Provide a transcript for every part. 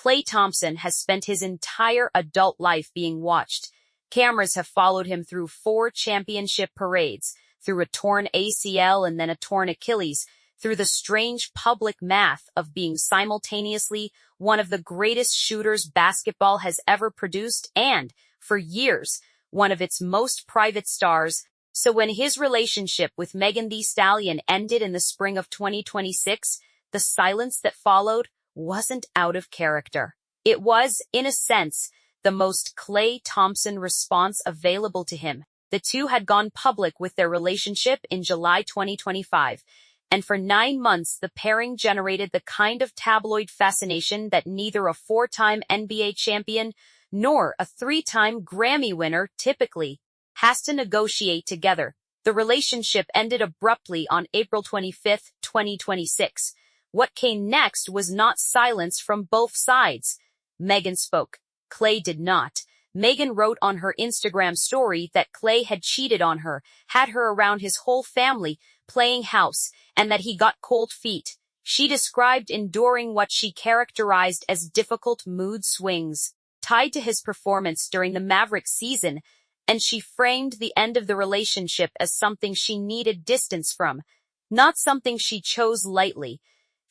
Klay Thompson has spent his entire adult life being watched. Cameras have followed him through 4 championship parades, through a torn ACL and then a torn Achilles, through the strange public math of being simultaneously one of the greatest shooters basketball has ever produced and, for years, one of its most private stars. So when his relationship with Megan Thee Stallion ended in the spring of 2026, the silence that followed wasn't out of character. It was, in a sense, the most Klay Thompson response available to him. The two had gone public with their relationship in July 2025, and for 9 months the pairing generated the kind of tabloid fascination that neither a 4-time NBA champion nor a 3-time Grammy winner typically has to negotiate together. The relationship ended abruptly on April 25, 2026. What came next was not silence from both sides. Megan spoke. Klay did not. Megan wrote on her Instagram story that Klay had cheated on her, had her around his whole family, playing house, and that he got cold feet. She described enduring what she characterized as difficult mood swings tied to his performance during the Mavericks season, and she framed the end of the relationship as something she needed distance from, not something she chose lightly.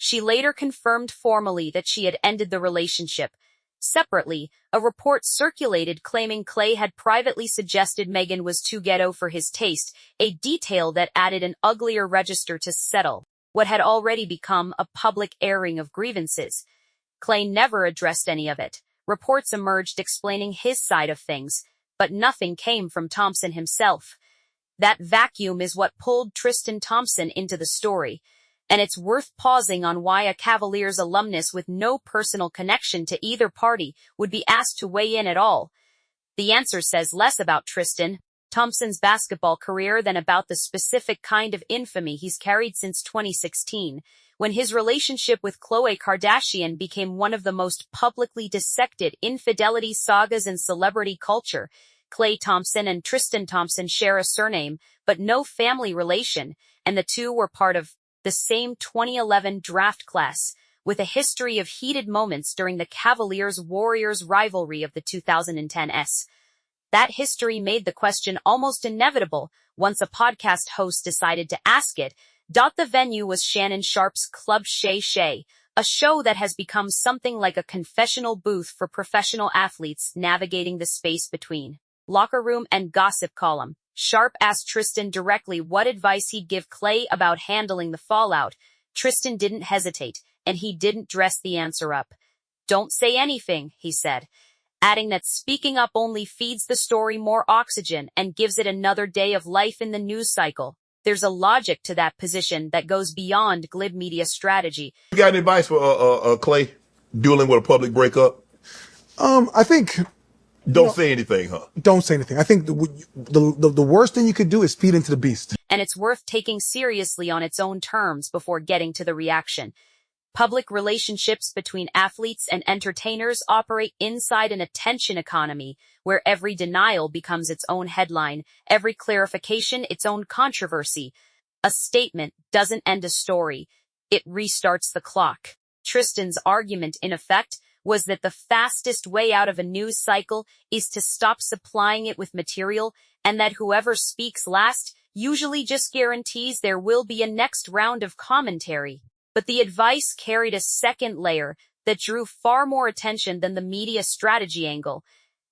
She later confirmed formally that she had ended the relationship. Separately, a report circulated claiming Klay had privately suggested Megan was too ghetto for his taste, a detail that added an uglier register to settle what had already become a public airing of grievances. Klay never addressed any of it. Reports emerged explaining his side of things, but nothing came from Thompson himself. That vacuum is what pulled Tristan Thompson into the story, and it's worth pausing on why a Cavaliers alumnus with no personal connection to either party would be asked to weigh in at all. The answer says less about Tristan Thompson's basketball career than about the specific kind of infamy he's carried since 2016, when his relationship with Khloe Kardashian became one of the most publicly dissected infidelity sagas in celebrity culture. Klay Thompson and Tristan Thompson share a surname, but no family relation, and the two were part of the same 2011 draft class, with a history of heated moments during the Cavaliers-Warriors rivalry of the 2010s. That history made the question almost inevitable once a podcast host decided to ask it. The venue was Shannon Sharpe's Club Shay, a show that has become something like a confessional booth for professional athletes navigating the space between locker room and gossip column. Sharpe asked Tristan directly what advice he'd give Klay about handling the fallout. Tristan didn't hesitate, and he didn't dress the answer up. "Don't say anything," he said, adding that speaking up only feeds the story more oxygen and gives it another day of life in the news cycle. There's a logic to that position that goes beyond glib media strategy. You got any advice for Klay dealing with a public breakup? I think Don't say anything, huh? don't say anything. I think the worst thing you could do is feed into the beast. And it's worth taking seriously on its own terms before getting to the reaction. Public relationships between athletes and entertainers operate inside an attention economy where every denial becomes its own headline, every clarification its own controversy. A statement doesn't end a story. It restarts the clock. Tristan's argument, in effect, was that the fastest way out of a news cycle is to stop supplying it with material, and that whoever speaks last usually just guarantees there will be a next round of commentary. But the advice carried a second layer that drew far more attention than the media strategy angle,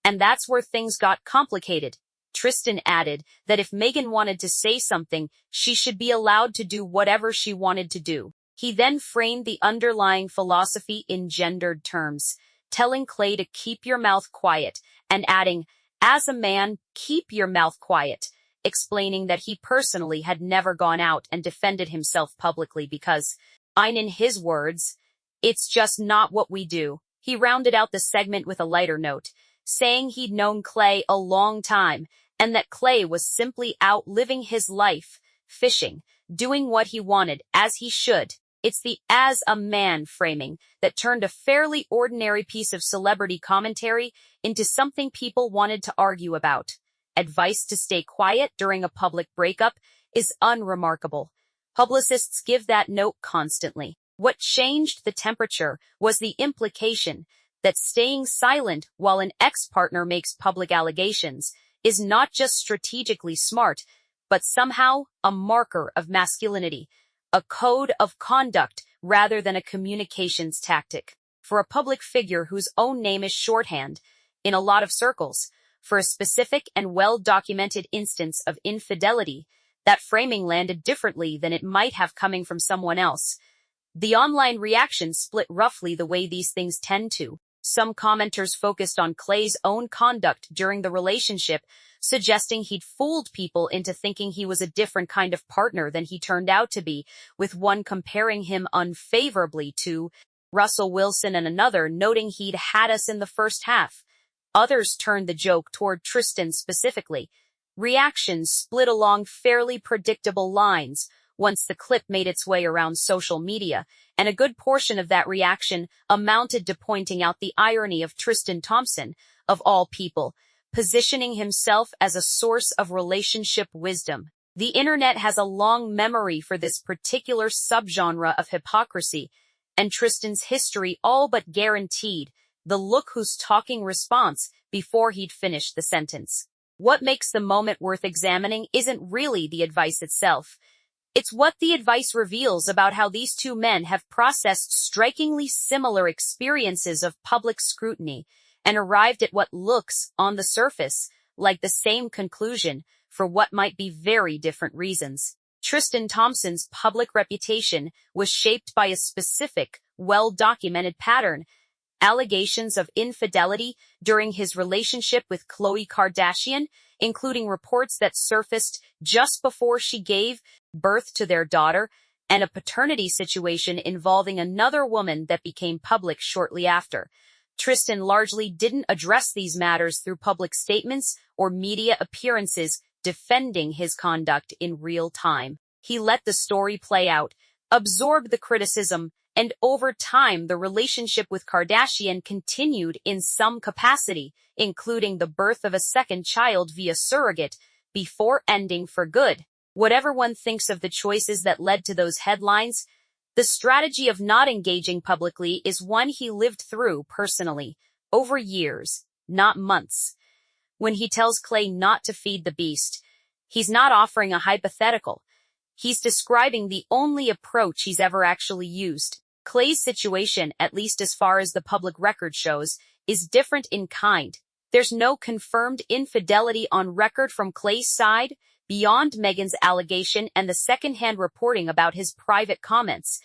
and that's where things got complicated. Tristan added that if Megan wanted to say something, she should be allowed to do whatever she wanted to do. He then framed the underlying philosophy in gendered terms, telling Klay to keep your mouth quiet, and adding, "As a man, keep your mouth quiet," explaining that he personally had never gone out and defended himself publicly because, in his words, "it's just not what we do." He rounded out the segment with a lighter note, saying he'd known Klay a long time, and that Klay was simply out living his life, fishing, doing what he wanted, as he should. It's the "as a man" framing that turned a fairly ordinary piece of celebrity commentary into something people wanted to argue about. Advice to stay quiet during a public breakup is unremarkable. Publicists give that note constantly. What changed the temperature was the implication that staying silent while an ex-partner makes public allegations is not just strategically smart, but somehow a marker of masculinity, a code of conduct rather than a communications tactic. For a public figure whose own name is shorthand, in a lot of circles, for a specific and well-documented instance of infidelity, that framing landed differently than it might have coming from someone else. The online reaction split roughly the way these things tend to. Some commenters focused on Klay's own conduct during the relationship, suggesting he'd fooled people into thinking he was a different kind of partner than he turned out to be, with one comparing him unfavorably to Russell Wilson and another noting he'd had us in the first half. Others turned the joke toward Tristan specifically. Reactions split along fairly predictable lines once the clip made its way around social media, and a good portion of that reaction amounted to pointing out the irony of Tristan Thompson, of all people, positioning himself as a source of relationship wisdom. The internet has a long memory for this particular subgenre of hypocrisy, and Tristan's history all but guaranteed the "look who's talking" response before he'd finished the sentence. What makes the moment worth examining isn't really the advice itself. It's what the advice reveals about how these two men have processed strikingly similar experiences of public scrutiny and arrived at what looks, on the surface, like the same conclusion for what might be very different reasons. Tristan Thompson's public reputation was shaped by a specific, well-documented pattern: allegations of infidelity during his relationship with Khloe Kardashian, including reports that surfaced just before she gave birth to their daughter, and a paternity situation involving another woman that became public shortly after. Tristan largely didn't address these matters through public statements or media appearances defending his conduct in real time. He let the story play out, absorbed the criticism, and over time the relationship with Kardashian continued in some capacity, including the birth of a second child via surrogate, before ending for good. Whatever one thinks of the choices that led to those headlines, the strategy of not engaging publicly is one he lived through personally, over years, not months. When he tells Klay not to feed the beast, he's not offering a hypothetical. He's describing the only approach he's ever actually used. Klay's situation, at least as far as the public record shows, is different in kind. There's no confirmed infidelity on record from Klay's side, beyond Megan's allegation and the secondhand reporting about his private comments.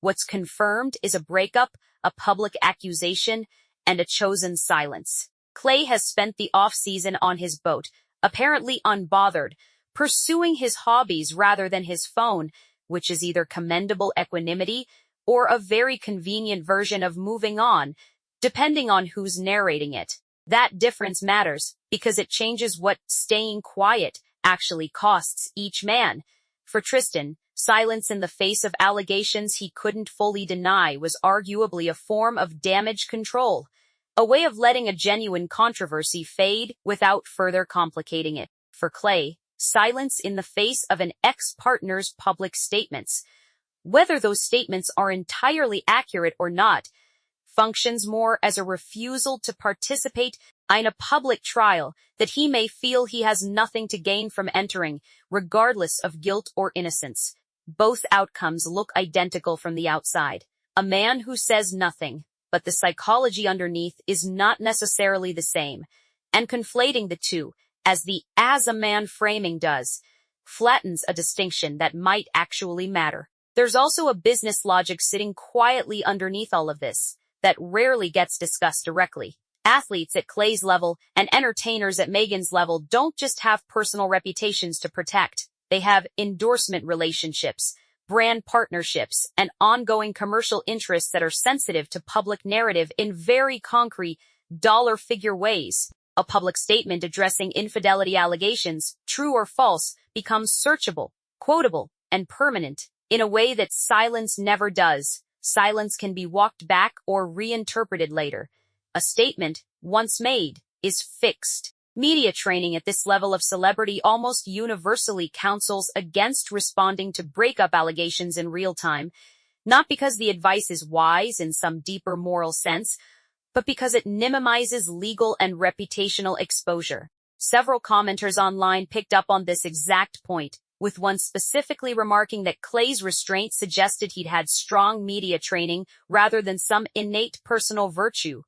What's confirmed is a breakup, a public accusation, and a chosen silence. Klay has spent the off-season on his boat, apparently unbothered, pursuing his hobbies rather than his phone, which is either commendable equanimity or a very convenient version of moving on, depending on who's narrating it. That difference matters because it changes what staying quiet actually costs each man. For Tristan, silence in the face of allegations he couldn't fully deny was arguably a form of damage control, a way of letting a genuine controversy fade without further complicating it. For Klay, silence in the face of an ex-partner's public statements, whether those statements are entirely accurate or not, functions more as a refusal to participate in a public trial that he may feel he has nothing to gain from entering, regardless of guilt or innocence. Both outcomes look identical from the outside. A man who says nothing, but the psychology underneath is not necessarily the same, and conflating the two, as the "as a man" framing does, flattens a distinction that might actually matter. There's also a business logic sitting quietly underneath all of this that rarely gets discussed directly. Athletes at Klay's level and entertainers at Megan's level don't just have personal reputations to protect. They have endorsement relationships, brand partnerships, and ongoing commercial interests that are sensitive to public narrative in very concrete, dollar-figure ways. A public statement addressing infidelity allegations, true or false, becomes searchable, quotable, and permanent in a way that silence never does. Silence can be walked back or reinterpreted later. A statement, once made, is fixed. Media training at this level of celebrity almost universally counsels against responding to breakup allegations in real time, not because the advice is wise in some deeper moral sense, but because it minimizes legal and reputational exposure. Several commenters online picked up on this exact point, with one specifically remarking that Klay's restraint suggested he'd had strong media training rather than some innate personal virtue.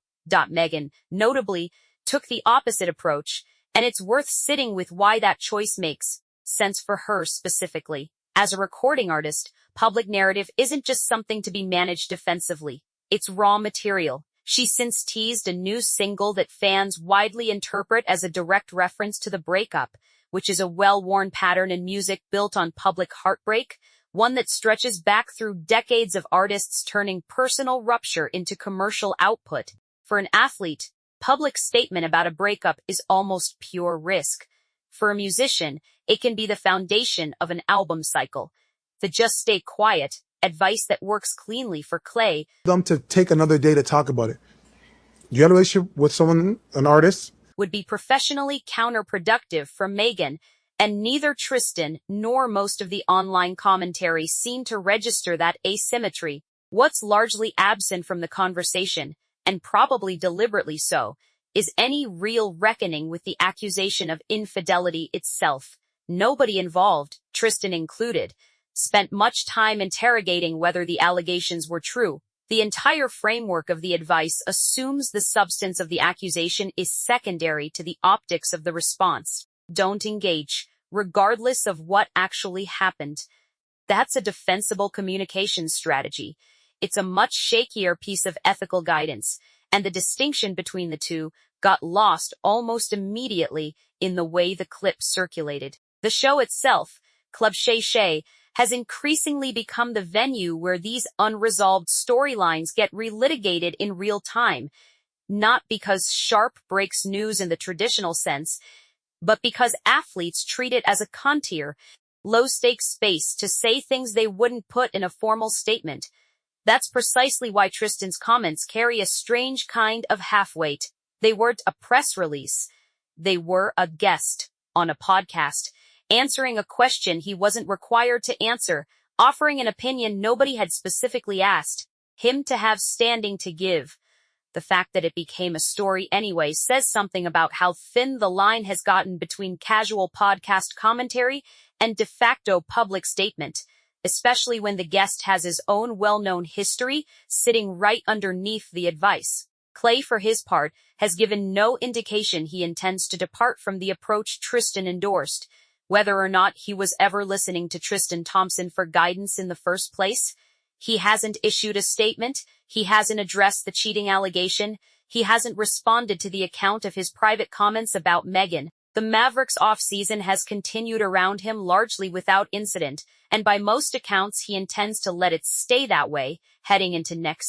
Megan, notably, took the opposite approach, and it's worth sitting with why that choice makes sense for her specifically. As a recording artist, public narrative isn't just something to be managed defensively. It's raw material. She's since teased a new single that fans widely interpret as a direct reference to the breakup, which is a well-worn pattern in music built on public heartbreak, one that stretches back through decades of artists turning personal rupture into commercial output. For an athlete, public statement about a breakup is almost pure risk. For a musician, it can be the foundation of an album cycle. The just stay quiet, advice that works cleanly for Klay. Them to take another day to talk about it. You had a relationship with someone, an artist? Would be professionally counterproductive for Megan, and neither Tristan nor most of the online commentary seem to register that asymmetry. What's largely absent from the conversation, and probably deliberately so, is any real reckoning with the accusation of infidelity itself. Nobody involved, Tristan included, spent much time interrogating whether the allegations were true. The entire framework of the advice assumes the substance of the accusation is secondary to the optics of the response. Don't engage, regardless of what actually happened. That's a defensible communication strategy. It's a much shakier piece of ethical guidance, and the distinction between the two got lost almost immediately in the way the clip circulated. The show itself, Club Shay, has increasingly become the venue where these unresolved storylines get relitigated in real time, not because Sharpe breaks news in the traditional sense, but because athletes treat it as a contier, low-stakes space to say things they wouldn't put in a formal statement. That's precisely why Tristan's comments carry a strange kind of half-weight. They weren't a press release. They were a guest on a podcast, answering a question he wasn't required to answer, offering an opinion nobody had specifically asked him to have standing to give. The fact that it became a story anyway says something about how thin the line has gotten between casual podcast commentary and de facto public statement, especially when the guest has his own well-known history sitting right underneath the advice. Klay, for his part, has given no indication he intends to depart from the approach Tristan endorsed. Whether or not he was ever listening to Tristan Thompson for guidance in the first place, he hasn't issued a statement, he hasn't addressed the cheating allegation, he hasn't responded to the account of his private comments about Megan. The Mavericks off-season has continued around him largely without incident, and by most accounts he intends to let it stay that way heading into next season.